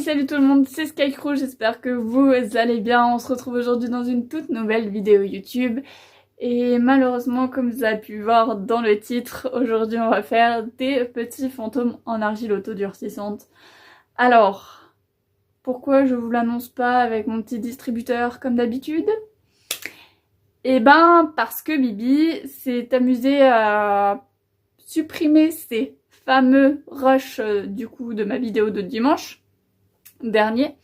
Salut tout le monde, c'est Skycrew, j'espère que vous allez bien. On se retrouve aujourd'hui dans une toute nouvelle vidéo YouTube. Et malheureusement, comme vous avez pu voir dans le titre, aujourd'hui on va faire des petits fantômes en argile autodurcissante. Alors, pourquoi je vous l'annonce pas avec mon petit distributeur comme d'habitude? Eh ben, parce que Bibi s'est amusée à supprimer ces fameux rushs du coup de ma vidéo de dimanche dernier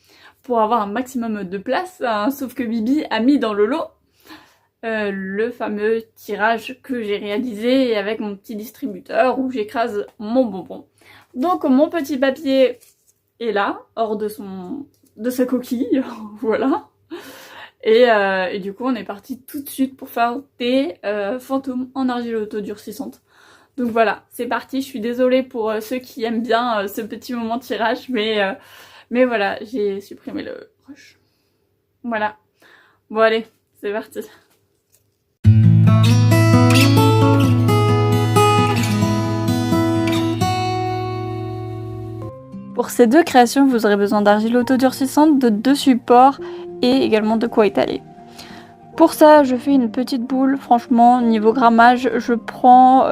pour avoir un maximum de place, hein, sauf que Bibi a mis dans le lot le fameux tirage que j'ai réalisé avec mon petit distributeur où j'écrase mon bonbon. Donc mon petit papier est là, hors de sa coquille, voilà. Et du coup on est parti tout de suite pour faire des fantômes en argile autodurcissante. Donc voilà, c'est parti, je suis désolée pour ceux qui aiment bien ce petit moment tirage, mais voilà, j'ai supprimé le rush. Voilà. Bon allez, c'est parti. Pour ces deux créations, vous aurez besoin d'argile autodurcissante, de 2 supports et également de quoi étaler. Pour ça, je fais une petite boule. Franchement, niveau grammage, je prends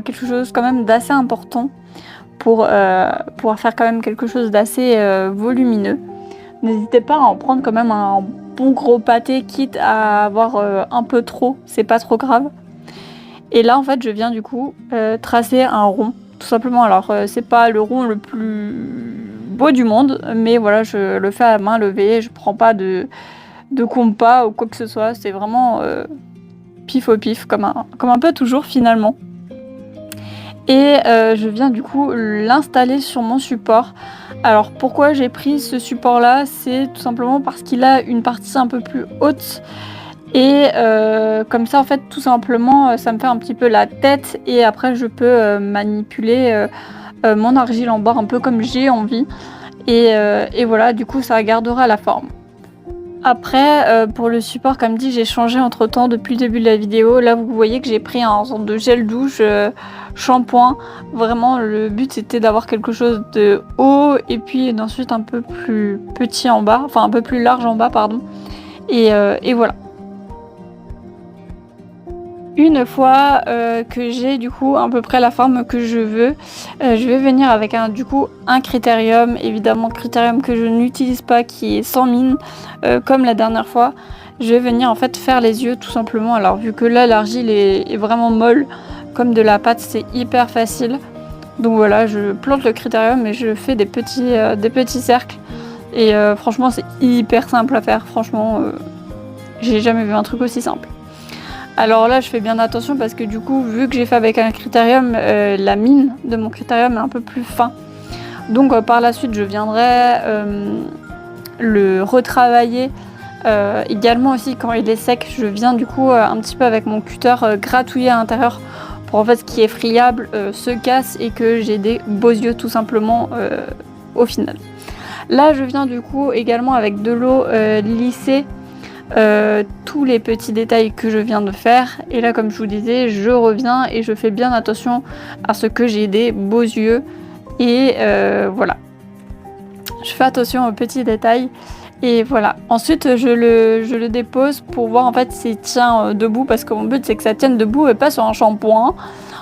quelque chose quand même d'assez important pour pouvoir faire quand même quelque chose d'assez volumineux. N'hésitez pas à en prendre quand même un bon gros pâté, quitte à avoir un peu trop, c'est pas trop grave. Et là, en fait, je viens du coup tracer un rond, tout simplement. Alors, c'est pas le rond le plus beau du monde, mais voilà, je le fais à main levée, je prends pas de compas ou quoi que ce soit, c'est vraiment pif au pif, comme un peu toujours finalement. Et je viens du coup l'installer sur mon support. Alors pourquoi j'ai pris ce support là, c'est tout simplement parce qu'il a une partie un peu plus haute et comme ça en fait tout simplement ça me fait un petit peu la tête et après je peux manipuler mon argile en bas un peu comme j'ai envie et voilà, du coup ça gardera la forme. Après, pour le support, comme dit, j'ai changé entre temps depuis le début de la vidéo. Là, vous voyez que j'ai pris un sorte de gel douche shampoing. Vraiment, le but c'était d'avoir quelque chose de haut et puis ensuite un peu plus petit en bas, enfin un peu plus large en bas, pardon. Et voilà. Une fois que j'ai du coup à peu près la forme que je veux, je vais venir avec un critérium, évidemment critérium que je n'utilise pas, qui est sans mine, comme la dernière fois. Je vais venir en fait faire les yeux tout simplement. Alors vu que là l'argile est vraiment molle, comme de la pâte, c'est hyper facile. Donc voilà, je plante le critérium et je fais des petits cercles. Et franchement c'est hyper simple à faire, franchement j'ai jamais vu un truc aussi simple. Alors là, je fais bien attention parce que du coup, vu que j'ai fait avec un critérium, la mine de mon critérium est un peu plus fin. Donc par la suite, je viendrai le retravailler. Également aussi, quand il est sec, je viens du coup un petit peu avec mon cutter gratouiller à l'intérieur pour en fait ce qui est friable se casse et que j'ai des beaux yeux tout simplement au final. Là, je viens du coup également avec de l'eau lisser tous les petits détails que je viens de faire, et là comme je vous disais, je reviens et je fais bien attention à ce que j'ai des beaux yeux et voilà, je fais attention aux petits détails et voilà. Ensuite je le dépose pour voir en fait s'il tient debout, parce que mon but c'est que ça tienne debout et pas sur un shampoing.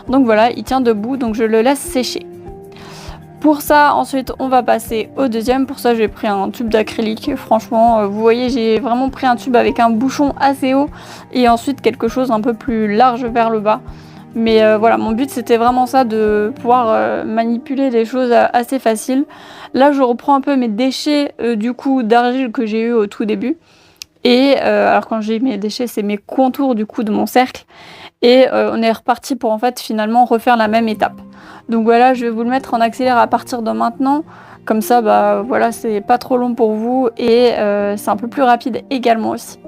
Donc voilà, il tient debout, donc je le laisse sécher. Pour ça, ensuite, on va passer au deuxième. Pour ça, j'ai pris un tube d'acrylique. Franchement, vous voyez, j'ai vraiment pris un tube avec un bouchon assez haut et ensuite quelque chose un peu plus large vers le bas. Mais voilà, mon but, c'était vraiment ça, de pouvoir manipuler les choses assez faciles. Là, je reprends un peu mes déchets du coup d'argile que j'ai eu au tout début. Et alors quand j'ai mes déchets, c'est mes contours du coup de mon cercle. Et on est reparti pour en fait finalement refaire la même étape. Donc voilà, je vais vous le mettre en accéléré à partir de maintenant. Comme ça, bah voilà, c'est pas trop long pour vous et c'est un peu plus rapide également aussi.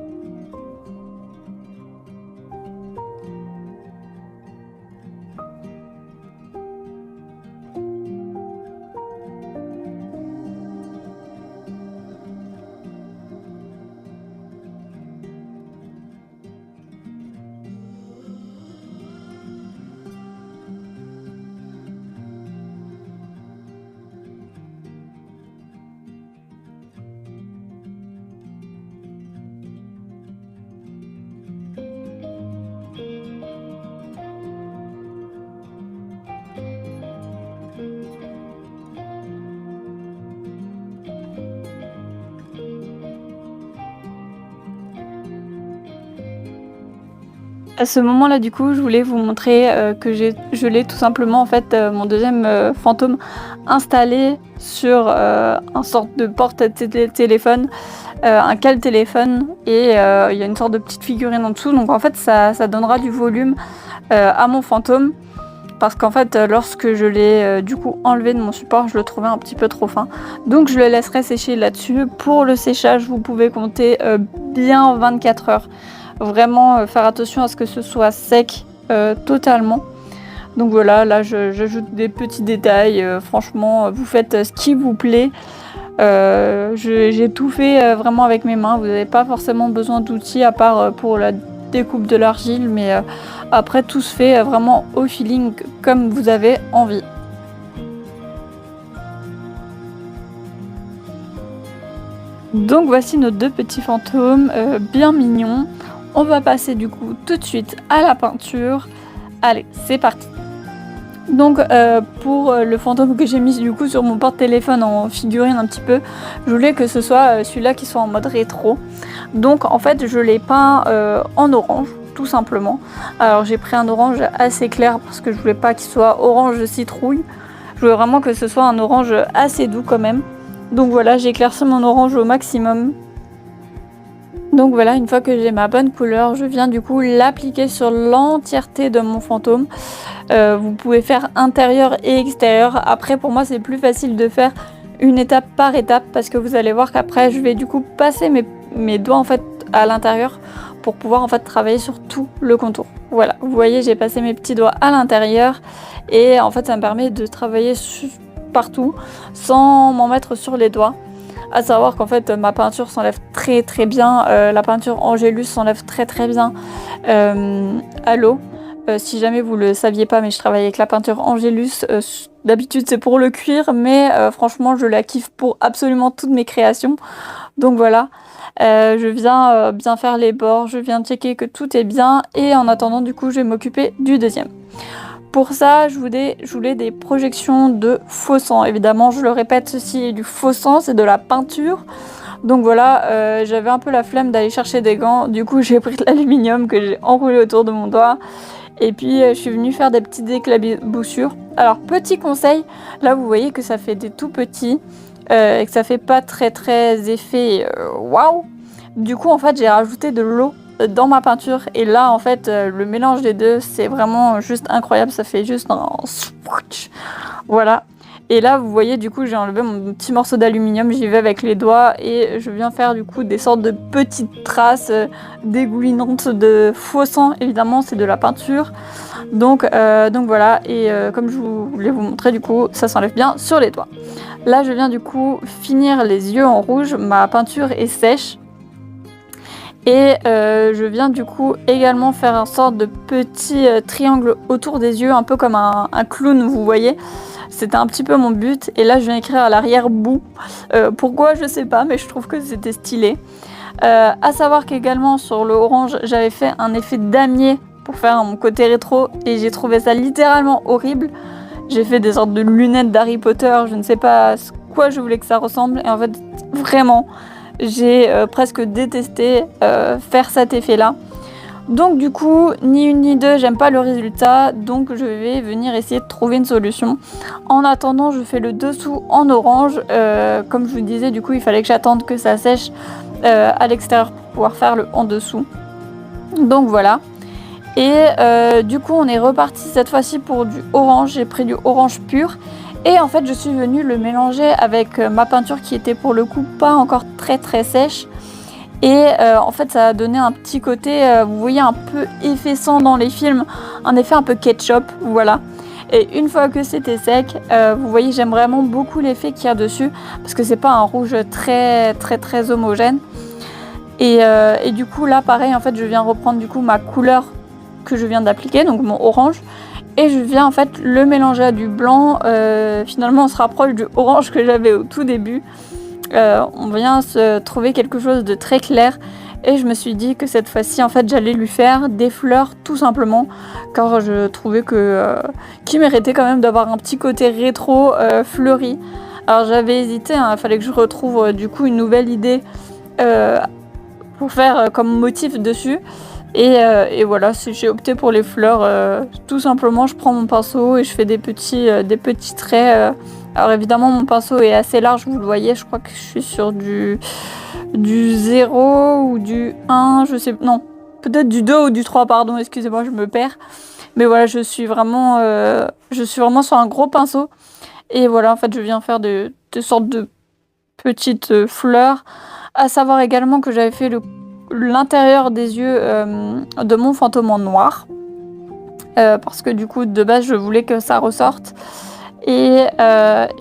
À ce moment-là, du coup, je voulais vous montrer que je l'ai tout simplement, en fait, mon deuxième fantôme installé sur un sorte de porte-téléphone, un cale téléphone, et il y a une sorte de petite figurine en dessous. Donc en fait, ça donnera du volume à mon fantôme. Parce qu'en fait, lorsque je l'ai du coup enlevé de mon support, je le trouvais un petit peu trop fin. Donc je le laisserai sécher là-dessus. Pour le séchage, vous pouvez compter bien 24 heures. Vraiment faire attention à ce que ce soit sec totalement. Donc voilà, là j'ajoute des petits détails. Franchement, vous faites ce qui vous plaît. J'ai tout fait vraiment avec mes mains. Vous n'avez pas forcément besoin d'outils à part pour la découpe de l'argile. Mais après, tout se fait vraiment au feeling comme vous avez envie. Donc voici nos deux petits fantômes bien mignons. On va passer du coup tout de suite à la peinture. Allez, c'est parti. Donc pour le fantôme que j'ai mis du coup sur mon porte-téléphone en figurine un petit peu, je voulais que ce soit celui-là qui soit en mode rétro. Donc en fait je l'ai peint en orange tout simplement. Alors j'ai pris un orange assez clair parce que je voulais pas qu'il soit orange citrouille. Je voulais vraiment que ce soit un orange assez doux quand même. Donc voilà, j'ai éclairci mon orange au maximum. Donc voilà, une fois que j'ai ma bonne couleur, je viens du coup l'appliquer sur l'entièreté de mon fantôme. Vous pouvez faire intérieur et extérieur. Après, pour moi, c'est plus facile de faire une étape par étape parce que vous allez voir qu'après, je vais du coup passer mes doigts en fait à l'intérieur pour pouvoir en fait travailler sur tout le contour. Voilà, vous voyez, j'ai passé mes petits doigts à l'intérieur et en fait, ça me permet de travailler partout sans m'en mettre sur les doigts. À savoir qu'en fait ma peinture s'enlève très très bien, la peinture Angélus s'enlève très très bien à l'eau. Si jamais vous le saviez pas, mais je travaille avec la peinture Angélus, d'habitude c'est pour le cuir, mais franchement je la kiffe pour absolument toutes mes créations. Donc voilà, je viens bien faire les bords, je viens checker que tout est bien, et en attendant du coup je vais m'occuper du deuxième. Pour ça, je voulais des projections de faux sang. Évidemment, je le répète, ceci est du faux sang, c'est de la peinture. Donc voilà, j'avais un peu la flemme d'aller chercher des gants. Du coup, j'ai pris de l'aluminium que j'ai enroulé autour de mon doigt. Et puis, je suis venue faire des petites éclaboussures. Alors, petit conseil, là, vous voyez que ça fait des tout petits et que ça fait pas très très effet waouh. Du coup, en fait, j'ai rajouté de l'eau dans ma peinture, et là en fait le mélange des deux c'est vraiment juste incroyable, ça fait juste un swatch. Voilà, et là vous voyez du coup j'ai enlevé mon petit morceau d'aluminium, j'y vais avec les doigts et je viens faire du coup des sortes de petites traces dégoulinantes de faux sang. Évidemment c'est de la peinture, donc voilà, et comme je voulais vous montrer, du coup ça s'enlève bien sur les doigts. Là je viens du coup finir les yeux en rouge, ma peinture est sèche. Et je viens du coup également faire une sorte de petit triangle autour des yeux, un peu comme un clown, vous voyez. C'était un petit peu mon but. Et là, je viens écrire à l'arrière-bout. Pourquoi, je sais pas, mais je trouve que c'était stylé. À savoir qu'également sur le orange, j'avais fait un effet damier pour faire mon côté rétro. Et j'ai trouvé ça littéralement horrible. J'ai fait des sortes de lunettes d'Harry Potter. Je ne sais pas à quoi je voulais que ça ressemble. Et en fait, vraiment... j'ai presque détesté faire cet effet-là. Donc du coup, ni une ni deux, j'aime pas le résultat. Donc je vais venir essayer de trouver une solution. En attendant, je fais le dessous en orange. Comme je vous disais, du coup, il fallait que j'attende que ça sèche à l'extérieur pour pouvoir faire le en dessous. Donc voilà. Et du coup, on est reparti cette fois-ci pour du orange. J'ai pris du orange pur. Et en fait, je suis venue le mélanger avec ma peinture qui était pour le coup pas encore très très sèche. Et en fait, ça a donné un petit côté, vous voyez, un peu effaçant dans les films, un effet un peu ketchup, voilà. Et une fois que c'était sec, vous voyez, j'aime vraiment beaucoup l'effet qu'il y a dessus, parce que c'est pas un rouge très très très homogène. Et du coup, là, pareil, en fait, je viens reprendre du coup ma couleur que je viens d'appliquer, donc mon orange. Et je viens en fait le mélanger à du blanc. Finalement, on se rapproche du orange que j'avais au tout début. On vient se trouver quelque chose de très clair. Et je me suis dit que cette fois-ci, en fait, j'allais lui faire des fleurs tout simplement. Car je trouvais qu'il méritait quand même d'avoir un petit côté rétro fleuri. Alors j'avais hésité, hein, il fallait que je retrouve du coup une nouvelle idée pour faire comme motif dessus. Et voilà, j'ai opté pour les fleurs. Tout simplement, je prends mon pinceau et je fais des petits traits. Alors évidemment, mon pinceau est assez large, vous le voyez, je crois que je suis sur du 0 ou du 1, je sais, non, peut-être du 2 ou du 3, pardon, excusez-moi, je me perds. Mais voilà, je suis vraiment sur un gros pinceau. Et voilà, en fait, je viens faire de sortes de petites fleurs. À savoir également que j'avais fait l'intérieur des yeux de mon fantôme en noir. Parce que du coup, de base, je voulais que ça ressorte. Et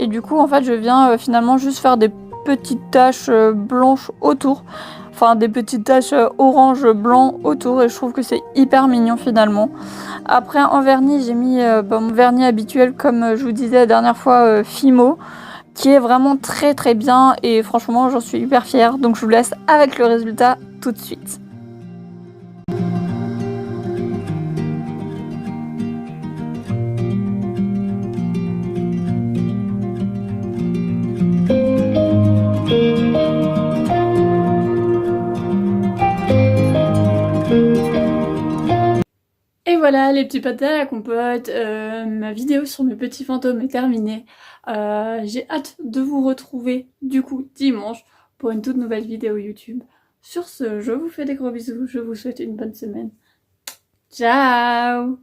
du coup, en fait, je viens finalement juste faire des petites taches blanches autour. Enfin, des petites taches orange-blanc autour. Et je trouve que c'est hyper mignon finalement. Après, en vernis, j'ai mis mon vernis habituel, comme je vous disais la dernière fois, Fimo, qui est vraiment très très bien. Et franchement, j'en suis hyper fière. Donc, je vous laisse avec le résultat tout de suite. Et voilà les petits pâtés à la compote, ma vidéo sur mes petits fantômes est terminée. J'ai hâte de vous retrouver du coup dimanche pour une toute nouvelle vidéo YouTube. Sur ce, je vous fais des gros bisous, je vous souhaite une bonne semaine. Ciao!